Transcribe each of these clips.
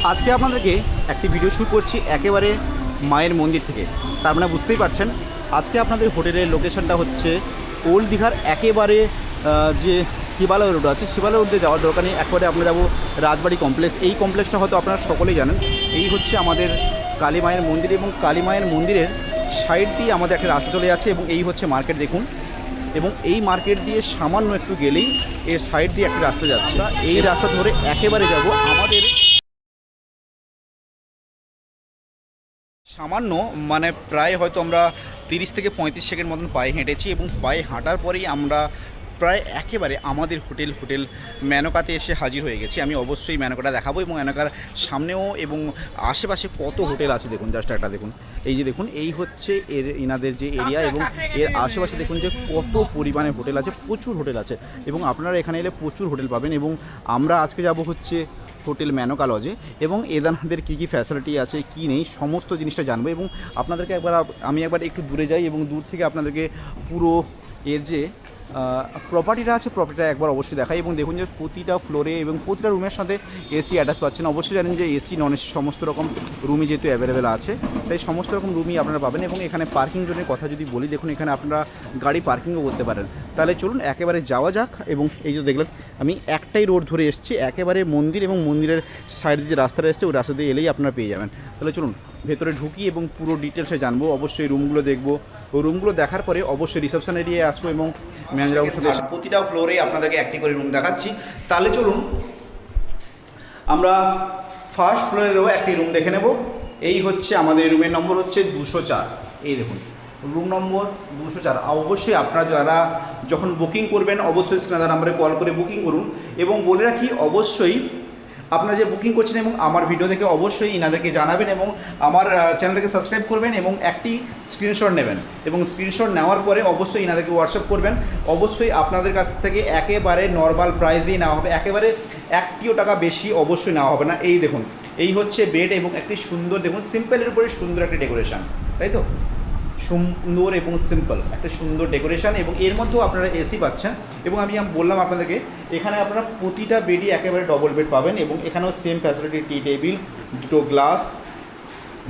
আজকে আপনাদেরকে একটি ভিডিও শ্যুট করছি একেবারে মায়ের মন্দির থেকে। তার মানে বুঝতেই পারছেন আজকে আপনাদের হোটেলের লোকেশনটা হচ্ছে ওল্ড দীঘার একেবারে যে শিবালয় রোড আছে, শিবালয় রোডে যাওয়ার দরকার নেই, একেবারে আমরা যাবো রাজবাড়ি কমপ্লেক্স। এই কমপ্লেক্সটা হয়তো আপনারা সকলেই জানেন। এই হচ্ছে আমাদের কালী মায়ের মন্দির এবং কালী মায়ের মন্দিরের সাইড দিয়ে আমাদের একটা রাস্তা চলে যাচ্ছে এবং এই হচ্ছে মার্কেট দেখুন। এবং এই মার্কেট দিয়ে সামান্য একটু গেলেই এর সাইড দিয়ে একটা রাস্তা যাচ্ছে। এই রাস্তা ধরে একেবারে যাব আমাদের সামান্য মানে প্রায় হয়তো আমরা 30 থেকে 35 সেকেন্ড মতন পায়ে হেঁটেছি এবং পায়ে হাঁটার পরেই আমরা প্রায় একেবারে আমাদের হোটেল মেনকাতে এসে হাজির হয়ে গেছি। আমি অবশ্যই মেনকাটা দেখাবো এবং মেনকার সামনেও এবং আশেপাশে কত হোটেল আছে দেখুন। জাস্ট একটা দেখুন, এই যে দেখুন এই হচ্ছে এর ইনাদের যে এরিয়া এবং এর আশেপাশে দেখুন যে কত পরিমাণে হোটেল আছে, প্রচুর হোটেল আছে এবং আপনারা এখানে এলে প্রচুর হোটেল পাবেন। এবং আমরা আজকে যাব হচ্ছে হোটেল মেনকা লজে এবং এদের কী কী ফ্যাসিলিটি আছে কী নেই সমস্ত জিনিসটা জানবো। এবং আপনাদেরকে আমি একবার একটু দূরে যাই এবং দূর থেকে আপনাদেরকে পুরো এর যে প্রপার্টিটা আছে প্রপার্টিটা একবার অবশ্যই দেখাই। এবং দেখুন যে প্রতিটা ফ্লোরে এবং প্রতিটা রুমের সাথে এসি অ্যাটাচ পাচ্ছেন। অবশ্যই জানেন যে এসি নন এসি সমস্ত রকম রুমই যেহেতু অ্যাভেলেবেল আছে, তাই সমস্ত রকম রুমই আপনারা পাবেন। এবং এখানে পার্কিং জোনের কথা যদি বলি, দেখুন এখানে আপনারা গাড়ি পার্কিংও করতে পারেন। তাহলে চলুন একেবারে যাওয়া যাক। এবং এই যে দেখলেন আমি একটাই রোড ধরে এসেছি একেবারে মন্দির, এবং মন্দিরের সাইডে যে রাস্তাটা এসছে ওই রাস্তা দিয়ে এলেই আপনারা পেয়ে যাবেন। তাহলে চলুন ভেতরে ঢুকি এবং পুরো ডিটেলসে জানবো। অবশ্যই রুমগুলো দেখবো, ওই রুমগুলো দেখার পরে অবশ্যই রিসেপশন এরিয়ায় আসবো এবং ম্যানেজারের সাথে প্রতিটা ফ্লোরে আপনাদেরকে একটি করে রুম দেখাচ্ছি। তাহলে চলুন আমরা ফার্স্ট ফ্লোরেরও একটি রুম দেখে নেব। এই হচ্ছে আমাদের রুমের নম্বর হচ্ছে 204। এই দেখুন রুম নম্বর 204। অবশ্যই আপনারা যারা যখন বুকিং করবেন অবশ্যই স্ক্রিনে নাম্বারে কল করে বুকিং করুন। এবং বলে রাখি অবশ্যই আপনারা যে বুকিং করছেন এবং আমার ভিডিও দেখে অবশ্যই ইনাদেরকে জানাবেন এবং আমার চ্যানেলটাকে সাবস্ক্রাইব করবেন এবং একটি স্ক্রিনশট নেবেন এবং স্ক্রিনশট নেওয়ার পরে অবশ্যই ইনাদেরকে হোয়াটসঅ্যাপ করবেন। অবশ্যই আপনাদের কাছ থেকে একেবারে নর্মাল প্রাইসেই নেওয়া হবে, একেবারে 1টিও টাকা বেশি অবশ্যই নেওয়া হবে না। এই দেখুন এই হচ্ছে বেড এবং একটি সুন্দর দেখুন সিম্পলের উপরে সুন্দর একটা ডেকোরেশন, তাই তো সুন্দর এবং সিম্পল একটা সুন্দর ডেকোরেশন। এবং এর মধ্যেও আপনারা এসি পাচ্ছেন। এবং আমি বললাম আপনাদেরকে এখানে আপনারা প্রতিটা বেডই একেবারে ডবল বেড পাবেন এবং এখানেও সেম ফ্যাসিলিটি, টি টেবিল, দুটো গ্লাস,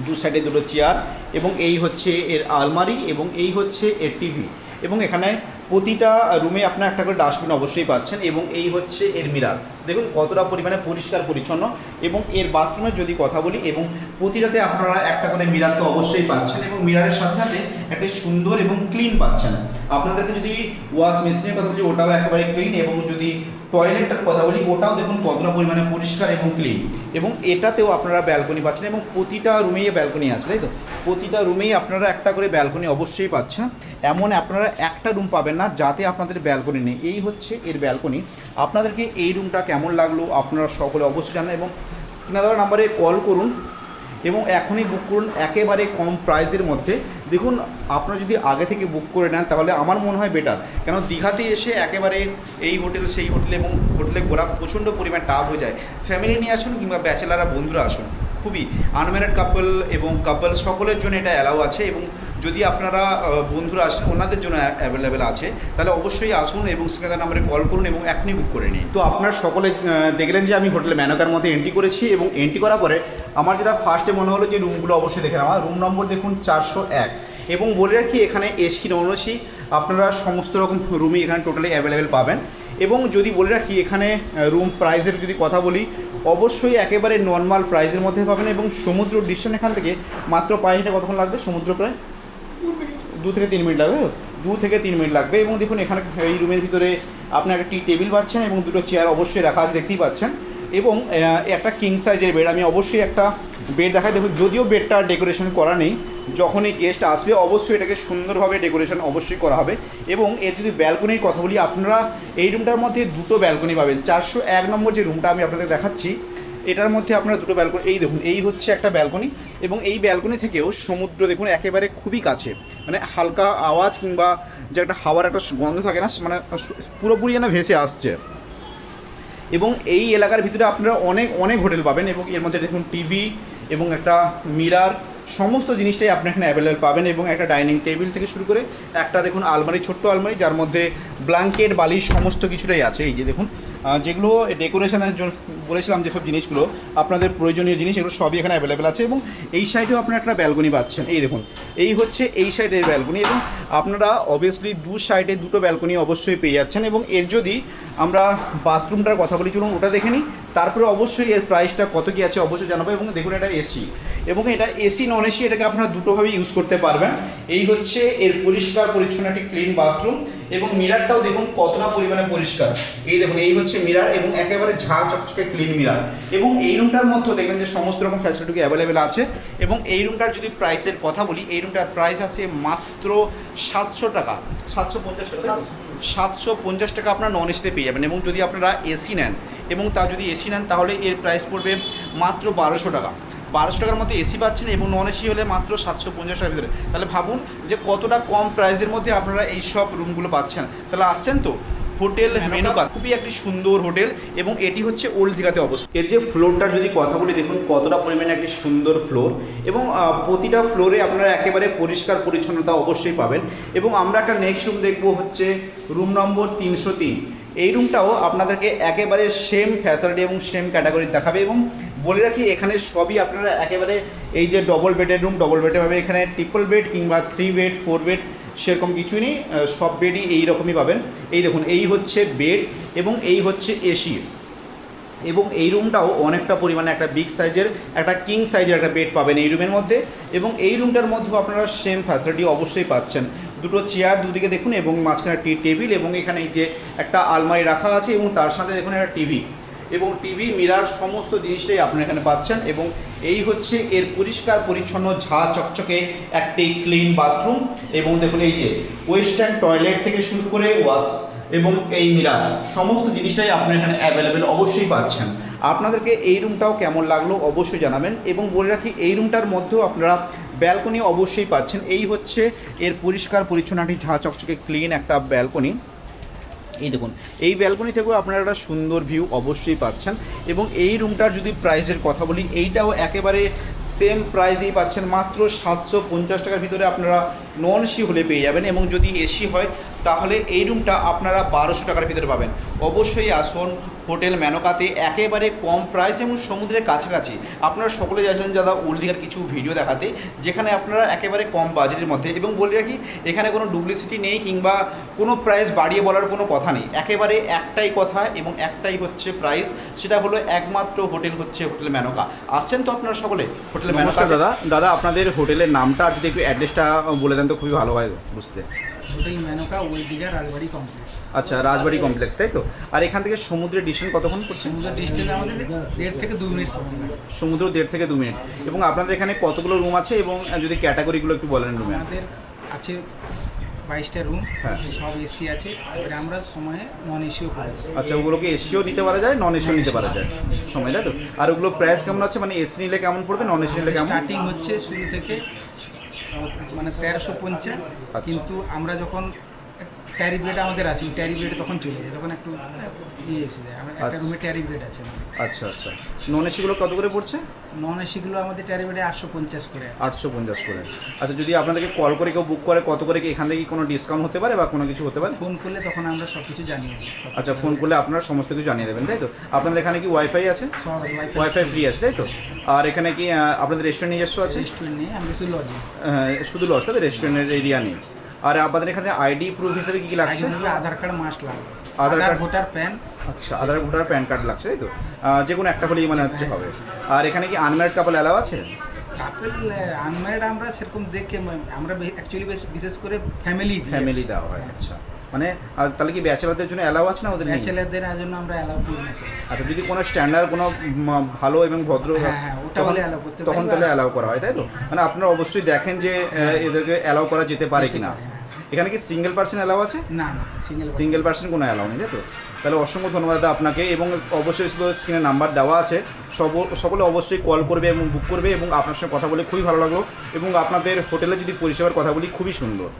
দু সাইডে দুটো চেয়ার এবং এই হচ্ছে এর আলমারি এবং এই হচ্ছে এর টিভি। এবং এখানে প্রতিটা রুমে আপনার একটা করে ডাস্টবিন অবশ্যই পাচ্ছেন এবং এই হচ্ছে এর মিরার। দেখুন কতটা পরিমাণে পরিষ্কার পরিচ্ছন্ন। এবং এর বাথরুমের যদি কথা বলি এবং প্রতিটাতে আপনারা একটা করে মিরার তো অবশ্যই পাচ্ছেন এবং মিরারের সাথে সাথে একটা সুন্দর এবং ক্লিন পাচ্ছেন। আপনাদেরকে যদি ওয়াশ মেশিনের কথা বলি ওটাও একেবারে ক্লিন এবং যদি টয়লেটটার কথা বলি ওটাও দেখুন কতটা পরিমাণে পরিষ্কার এবং ক্লিন। এবং এটাতেও আপনারা ব্যালকনি পাচ্ছেন এবং প্রতিটা রুমেই ব্যালকনি আছে, তাই তো প্রতিটা রুমেই আপনারা একটা করে ব্যালকনি অবশ্যই পাচ্ছেন। এমন আপনারা একটা রুম পাবেন না যাতে আপনাদের ব্যালকনি নেই। এই হচ্ছে এর ব্যালকনি। আপনাদেরকে এই রুমটা কেমন লাগলো আপনারা সকলে অবশ্যই জানেন এবং স্ক্রিনে দেওয়া নাম্বারে কল করুন এবং এখনই বুক করুন একেবারে কম প্রাইসের মধ্যে। দেখুন আপনারা যদি আগে থেকে বুক করে নেন তাহলে আমার মনে হয় বেটার, কেন দীঘাতে এসে একেবারে এই হোটেল সেই হোটেল এবং হোটেলে ঘোরা প্রচণ্ড পরিমাণ টাফ হয়ে যায়। ফ্যামিলি নিয়ে আসুন কিংবা ব্যাচেলাররা বন্ধুরা আসুন, খুবই আনম্যারিড কাপল এবং কাপল সকলের জন্য এটা অ্যালাউ আছে। এবং যদি আপনারা বন্ধুরা আসেন ওনাদের জন্য অ্যাভেলেবেল আছে, তাহলে অবশ্যই আসুন এবং স্ক্রিনে নাম্বারে কল করুন এবং এখনই বুক করে নিন। তো আপনারা সকলে দেখলেন যে আমি হোটেলে মেনকার মধ্যে এন্ট্রি করেছি এবং এন্ট্রি করার পরে আমার যেটা ফার্স্টে মনে হলো যে রুমগুলো অবশ্যই দেখে নেওয়া। রুম নম্বর দেখুন 401 এবং বলে রাখি এখানে এসি নন এসি আপনারা সমস্ত রকম রুমই এখানে টোটালি অ্যাভেলেবেল পাবেন। এবং যদি বলে রাখি এখানে রুম প্রাইসের যদি কথা বলি অবশ্যই একেবারে নর্মাল প্রাইসের মধ্যে পাবেন এবং সমুদ্র ডিস্টেন্স এখান থেকে মাত্র পায়ে হেঁটে কতক্ষণ লাগবে, সমুদ্র প্রায় 2 থেকে 3 মিনিট লাগবে, 2 থেকে 3 মিনিট লাগবে। এবং দেখুন এখানে এই রুমের ভিতরে আপনার একটা টি টেবিল পাচ্ছেন এবং দুটো চেয়ার অবশ্যই রাখা আছে দেখতেই পাচ্ছেন এবং একটা কিং সাইজের বেড। আমি অবশ্যই একটা বেড দেখাই। দেখুন যদিও বেডটা ডেকোরেশন করা নেই, যখনই গেস্ট আসবে অবশ্যই এটাকে সুন্দরভাবে ডেকোরেশন অবশ্যই করা হবে। এবং এর যদি ব্যালকনির কথা বলি আপনারা এই রুমটার মধ্যে দুটো ব্যালকনি পাবেন। 401 নম্বর যে রুমটা আমি আপনাদের দেখাচ্ছি এটার মধ্যে আপনারা দুটো ব্যালকনি, এই দেখুন এই হচ্ছে একটা ব্যালকনি এবং এই ব্যালকনি থেকেও সমুদ্র দেখুন একেবারে খুবই কাছে, মানে হালকা আওয়াজ কিংবা যে একটা হাওয়ার একটা গন্ধ থাকে না, মানে পুরোপুরি যেন ভেসে আসছে। এবং এই এলাকার ভিতরে আপনারা অনেক অনেক হোটেল পাবেন এবং এর মধ্যে দেখুন টিভি এবং একটা মিরার সমস্ত জিনিসটাই আপনি এখানে অ্যাভেলেবেল পাবেন। এবং একটা ডাইনিং টেবিল থেকে শুরু করে একটা দেখুন আলমারি, ছোট্ট আলমারি যার মধ্যে ব্ল্যাঙ্কেট বালিশ সমস্ত কিছুটাই আছে। এই যে দেখুন যেগুলো ডেকোরেশনের জন্য বলেছিলাম যেসব জিনিসগুলো আপনাদের প্রয়োজনীয় জিনিস এগুলো সবই এখানে অ্যাভেলেবেল আছে। এবং এই সাইডেও আপনারা একটা ব্যালকনি পাচ্ছেন, এই দেখুন এই হচ্ছে এই সাইডের ব্যালকনি, এবং আপনারা অবভিয়াসলি দু সাইডে দুটো ব্যালকনি অবশ্যই পেয়ে যাচ্ছেন। এবং এর যদি আমরা বাথরুমটার কথা বলি, চলুন ওটা দেখে নিই, তারপরে অবশ্যই এর প্রাইসটা কত কী আছে অবশ্যই জানাবো। এবং দেখুন এটা এসি, এবং এটা এসি নন এসি এটাকে আপনারা দুটোভাবে ইউজ করতে পারবেন। এই হচ্ছে এর পরিষ্কার পরিচ্ছন্ন একটি ক্লিন বাথরুম, এবং মিরারটাও দেখুন কতটা পরিমাণে পরিষ্কার। এই দেখুন এই হচ্ছে মিরার, এবং একেবারে ঝাঁ চকচকে ক্লিন মিরার। এবং এই রুমটার মধ্যে দেখবেন যে সমস্ত রকম ফ্যাসিলিটি অ্যাভেলেবেল আছে। এবং এই রুমটার যদি প্রাইসের কথা বলি, এই রুমটার প্রাইস আছে মাত্র 700 টাকা, 750 টাকা, 750 টাকা আপনার নন এসিতে পেয়ে যাবেন। এবং যদি আপনারা এসি নেন, এবং তা যদি এসি নেন তাহলে এর প্রাইস পড়বে মাত্র 1200 টাকা। 1200 টাকার মধ্যে এসি পাচ্ছেন, এবং নন এসি হলে মাত্র 750 টাকার ভিতরে। তাহলে ভাবুন যে কতটা কম প্রাইসের মধ্যে আপনারা এই সব রুমগুলো পাচ্ছেন। তাহলে আসছেন তো হোটেল মেনুকা, খুবই একটি সুন্দর হোটেল, এবং এটি হচ্ছে ওল্ড দীঘাতে অবস্থিত। এর যে ফ্লোরটার যদি কথা বলি, দেখুন কতটা পরিমাণে একটি সুন্দর ফ্লোর, এবং প্রতিটা ফ্লোরে আপনারা একেবারে পরিষ্কার পরিচ্ছন্নতা অবশ্যই পাবেন। এবং আমরা একটা নেক্সট রুম দেখবো হচ্ছে রুম নম্বর 303। এই রুমটাও আপনাদেরকে একেবারে সেম ফ্যাসিলিটি এবং সেম ক্যাটাগরি দেখাবে। এবং বলে রাখি এখানে সবই আপনারা একেবারে এই যে ডবল বেডের রুম, ডবল বেডে পাবে, এখানে ট্রিপল বেড কিংবা 3 বেড 4 বেড সেরকম কিছুই নেই, সব বেডই এই রকমই পাবেন। এই দেখুন এই হচ্ছে বেড, এবং এই হচ্ছে এসি। এবং এই রুমটাও অনেকটা পরিমাণে একটা বিগ সাইজের একটা কিং সাইজের একটা বেড পাবেন এই রুমের মধ্যে। এবং এই রুমটার মধ্যেও আপনারা সেম ফ্যাসিলিটি অবশ্যই পাচ্ছেন। দুটো চেয়ার দুদিকে দেখুন, এবং মাঝখানে টেবিল, এবং এখানে এই যে একটা আলমারি রাখা আছে, এবং তার সাথে দেখুন একটা টিভি, এবং টিভি মিরার সমস্ত জিনিসটাই আপনারা এখানে পাচ্ছেন। এবং এই হচ্ছে এর পরিষ্কার পরিচ্ছন্ন ঝাঁ চকচকে একটি ক্লিন বাথরুম। এবং দেখুন এই যে ওয়েস্টার্ন টয়লেট থেকে শুরু করে ওয়াশ এবং এই মিরার সমস্ত জিনিসটাই আপনারা এখানে অ্যাভেলেবেল অবশ্যই পাচ্ছেন। আপনাদেরকে এই রুমটাও কেমন লাগলো অবশ্যই জানাবেন। এবং বলে রাখি এই রুমটার মধ্যেও আপনারা ব্যালকনি অবশ্যই পাচ্ছেন। এই হচ্ছে এর পরিষ্কার পরিচ্ছন্ন একটি ঝাঁ চকচকে ক্লিন একটা ব্যালকনি। এই দেখুন এই ব্যালকনি থেকেও আপনারা একটা সুন্দর ভিউ অবশ্যই পাচ্ছেন। এবং এই রুমটার যদি প্রাইসের কথা বলি, এইটাও একেবারে সেম প্রাইসেই পাচ্ছেন, মাত্র 750 টাকার ভিতরে আপনারা নন এসি হলে পেয়ে যাবেন। এবং যদি এসি হয় তাহলে এই রুমটা আপনারা 1200 টাকার ভিতরে পাবেন। অবশ্যই আসুন হোটেল মেনকাতে, একেবারে কম প্রাইস এবং সমুদ্রের কাছাকাছি। আপনারা সকলে যাচ্ছেন দাদা ওল্ড দীঘার কিছু ভিডিও দেখাতে, যেখানে আপনারা একেবারে কম বাজেটের মধ্যে। এবং বলে রাখি এখানে কোনো ডুপ্লিসিটি নেই কিংবা কোনো প্রাইস বাড়িয়ে বলার কোনো কথা নেই, একেবারে একটাই কথা এবং একটাই হচ্ছে প্রাইস, সেটা হলো একমাত্র হোটেল হচ্ছে হোটেল মেনকা। আসছেন তো আপনারা সকলে হোটেল মেনকা। দাদা আপনাদের হোটেলের নামটা আর যদি একটু অ্যাড্রেসটা বলে দেন তো খুবই ভালো হয় বুঝতে। হোটেল মেনকা ওল্ড দীঘা রাজবাড়ি কমপ্লেক্স। আচ্ছা রাজবাড়ি কমপ্লেক্স, তাই তো? আর এখান থেকে সমুদ্রের ডিস্টেন্স কতক্ষণ পড়ছে? সমুদ্রের ডিস্টেন্স আমাদের 1.5 থেকে 2 মিনিট সময় লাগে। সমুদ্র 1.5 থেকে 2 মিনিট। এবং আপনাদের এখানে কতগুলো রুম আছে এবং যদি ক্যাটাগরিগুলো একটু বলেন রুমে? আমাদের আছে 22টা রুম, হ্যাঁ সব এসি আছে, এবারে আমরা সময়ে নন এসিও করে দিই। আচ্ছা ওগুলোকে এসিও নিতে পারা যায়, নন এসিও নিতে পারা যায় সময়, তাই তো? আর ওগুলো প্রাইস কেমন আছে, মানে এসি নিলে কেমন পড়বে, নন এসি নিলে কেমন? স্টার্টিং হচ্ছে শুরু থেকে মানে 1350, কিন্তু আমরা যখন ট্যারিফ রেট আমাদের আছে, ট্যারিফ রেট তখন চলে যায়, তখন একটু ইয়ে এসে যায়। আমরা একটা রুমে ট্যারিফ রেট আছে। আচ্ছা আচ্ছা, নন এসিগুলো কত করে পড়ছে? নন এসিগুলো আমাদের ট্যারিফ রেটে 850 করে। 850 করে। আচ্ছা যদি আপনাদেরকে কল করে কেউ বুক করে কত করে কি এখান থেকে কোনো ডিসকাউন্ট হতে পারে বা কোনো কিছু হতে পারে? ফোন করলে তখন আমরা সব কিছু জানিয়ে দিই। আচ্ছা ফোন করলে আপনারা সমস্ত কিছু জানিয়ে দেবেন, তাই তো? আপনাদের এখানে কি ওয়াইফাই আছে? ওয়াইফাই ফ্রি আছে, তাই তো? আর এখানে কি আপনাদের রেস্টুরেন্ট নিজস্ব আছে? রেস্টুরেন্ট নেই, আমরা শুধু লজ। শুধু লজ, তাই তো? রেস্টুরেন্টের এরিয়া নেই। আর আপনাদের এখানে আইডি প্রুফ হিসেবে কী কী লাগছে? আধার কার্ড মাস্ট লাগবে, আধার কার্ড, ভোটার প্যান। আচ্ছা আধার ভোটার প্যান কার্ড লাগছে, তাই তো? যে কোনো একটা হলেই মানে হচ্ছে হবে। আর এখানে কি আনম্যারিড কাপল অ্যালাউ আছে? কাপল আনম্যারিড আমরা সেরকম দেখে, আমরা অ্যাকচুয়ালি বিশেষ করে ফ্যামিলি দেওয়া হয়। আচ্ছা মানে তাহলে কি ব্যাচেলারদের জন্য অ্যালাউ আছে না ওদের? ব্যাচেলারদের জন্য আমরা অ্যালাউ করি না স্যার। আচ্ছা যদি কোনো স্ট্যান্ডার্ড কোনো ভালো এবং ভদ্র তখন তাহলে অ্যালাউ করা হয়, তাই তো? মানে আপনারা অবশ্যই দেখেন যে এদেরকে অ্যালাউ করা যেতে পারে কিনা। এখানে কি সিঙ্গেল পার্সন অ্যালাউ আছে? না না, সিঙ্গেল পার্সন কোনো অ্যালাউ নেই, তাই তো? তাহলে অসংখ্য ধন্যবাদ আপনাকে। এবং অবশ্যই স্ক্রিনে নাম্বার দেওয়া আছে, সকলে অবশ্যই কল করবে এবং বুক করবে। এবং আপনার সঙ্গে কথা বলে খুবই ভালো লাগলো। এবং আপনাদের হোটেলে যদি পরিষেবার কথা বলি, খুবই সুন্দর।